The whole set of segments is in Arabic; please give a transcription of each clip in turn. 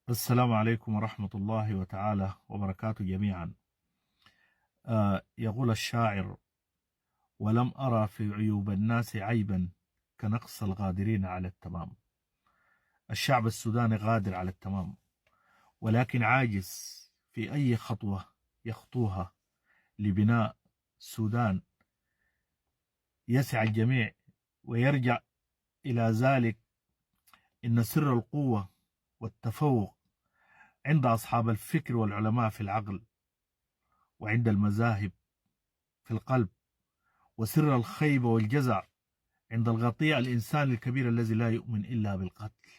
السلام عليكم ورحمة الله وتعالى وبركاته جميعا. يقول الشاعر: ولم أرى في عيوب الناس عيبا كنقص الغادرين على التمام. الشعب السوداني غادر على التمام، ولكن عاجز في أي خطوة يخطوها لبناء سودان يسع الجميع ويرجع إلى ذلك. إن سر القوة والتفوق عند أصحاب الفكر والعلماء في العقل، وعند المذاهب في القلب، وسر الخيبة والجزع عند الغطيء الإنسان الكبير الذي لا يؤمن إلا بالقتل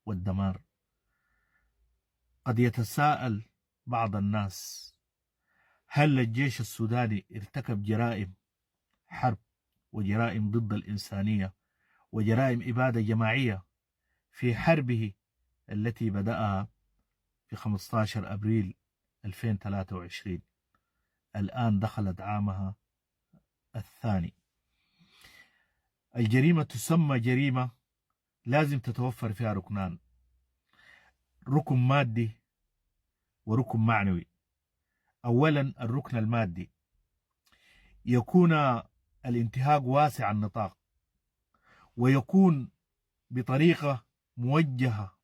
والدمار. قد يتساءل بعض الناس: هل الجيش السوداني ارتكب جرائم حرب وجرائم ضد الإنسانية وجرائم إبادة جماعية في حربه التي بدأها في 15 أبريل 2023؟ الآن دخلت عامها الثاني. الجريمة تسمى جريمة لازم تتوفر فيها ركنان: ركن مادي وركن معنوي. أولا، الركن المادي: يكون الانتهاك واسع النطاق، ويكون بطريقة موجهة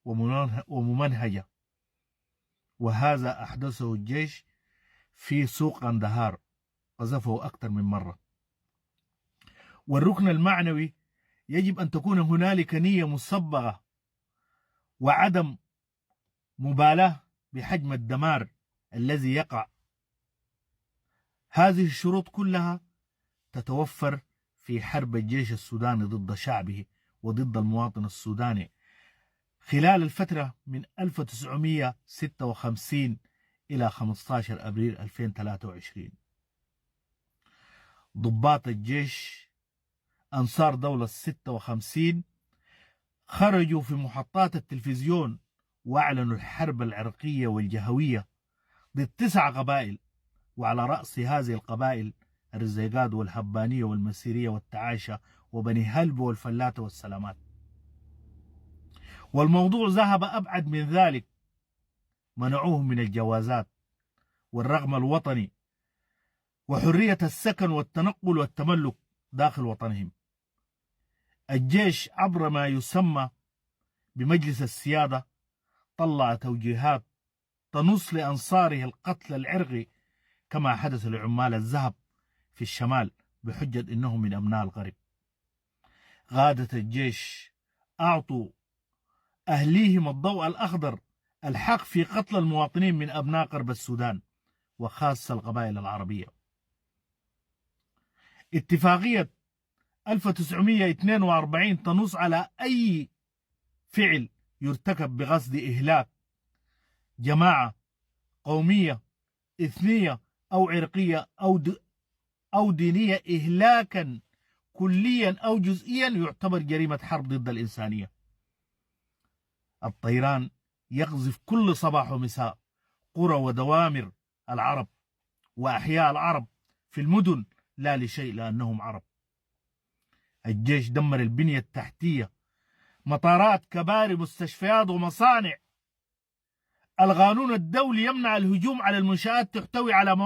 وممنهجة، وهذا أحدثه الجيش في سوق قندهار، قذفه أكثر من مرة. والركن المعنوي: يجب أن تكون هنالك نية مصبغة وعدم مبالاة بحجم الدمار الذي يقع. هذه الشروط كلها تتوفر في حرب الجيش السوداني ضد شعبه وضد المواطن السوداني خلال الفترة من 1956 إلى 15 أبريل 2023. ضباط الجيش أنصار دولة 56 خرجوا في محطات التلفزيون وأعلنوا الحرب العرقية والجهوية ضد 9 قبائل، وعلى رأس هذه القبائل الرزيقات والهبانية والمسيرية والتعايشة وبني هلب والفلاتة والسلامات. والموضوع ذهب أبعد من ذلك، منعوهم من الجوازات والرغم الوطني وحرية السكن والتنقل والتملك داخل وطنهم. الجيش عبر ما يسمى بمجلس السيادة طلع توجيهات تنص لأنصاره القتل العرقي، كما حدث لعمال الذهب في الشمال بحجة إنهم من أبناء الغرب. قادة الجيش أعطوا أهليهم الضوء الأخضر الحق في قتل المواطنين من أبناء غرب السودان وخاصة القبائل العربية. اتفاقية 1942 تنص على أي فعل يرتكب بقصد إهلاك جماعة قومية إثنية أو عرقية أو دينية إهلاكا كليا أو جزئيا يعتبر جريمة حرب ضد الإنسانية. الطيران يقذف كل صباح ومساء قرى ودوامر العرب وأحياء العرب في المدن، لا لشيء لأنهم عرب. الجيش دمر البنية التحتية، مطارات، كباري، مستشفيات ومصانع. القانون الدولي يمنع الهجوم على المنشآت تحتوي على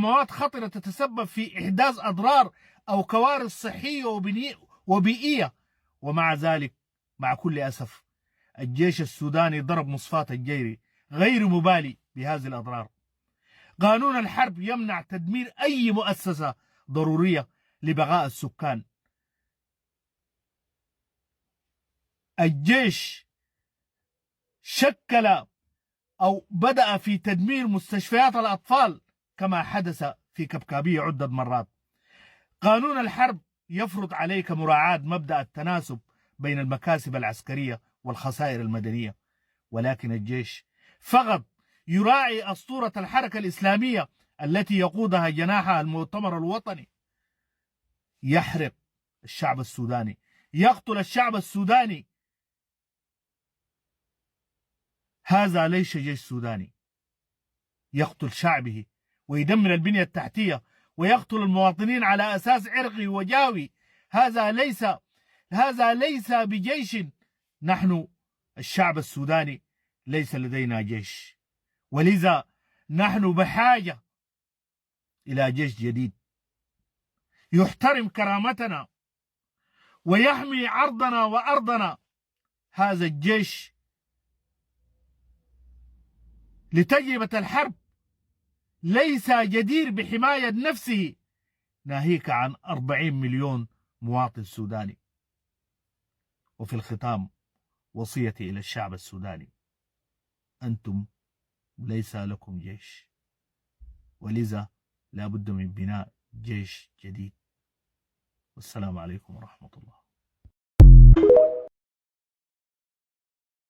مواد خطرة تتسبب في إحداث أضرار أو كوارث صحية وبيئية. ومع ذلك، مع كل أسف، الجيش السوداني ضرب مصفاة الجيري غير مبالي بهذه الأضرار. قانون الحرب يمنع تدمير أي مؤسسة ضرورية لبقاء السكان. الجيش شكل أو بدأ في تدمير مستشفيات الأطفال كما حدث في كبكابية عدة مرات. قانون الحرب يفرض عليك مراعاة مبدأ التناسب بين المكاسب العسكرية والخسائر المدنية، ولكن الجيش فقط يراعي أسطورة الحركة الإسلامية التي يقودها جناحها المؤتمر الوطني. يحرق الشعب السوداني، يقتل الشعب السوداني. هذا ليس جيش سوداني. يقتل شعبه ويدمر البنية التحتية ويقتل المواطنين على أساس عرقي وجاوي. هذا ليس بجيش. نحن الشعب السوداني ليس لدينا جيش، ولذا نحن بحاجة إلى جيش جديد يحترم كرامتنا ويحمي عرضنا وأرضنا. هذا الجيش لتجربة الحرب ليس جدير بحماية نفسه، ناهيك عن 40 مليون مواطن سوداني. وفي الختام وصيتي إلى الشعب السوداني: أنتم ليس لكم جيش، ولذا لا بد من بناء جيش جديد. والسلام عليكم ورحمة الله.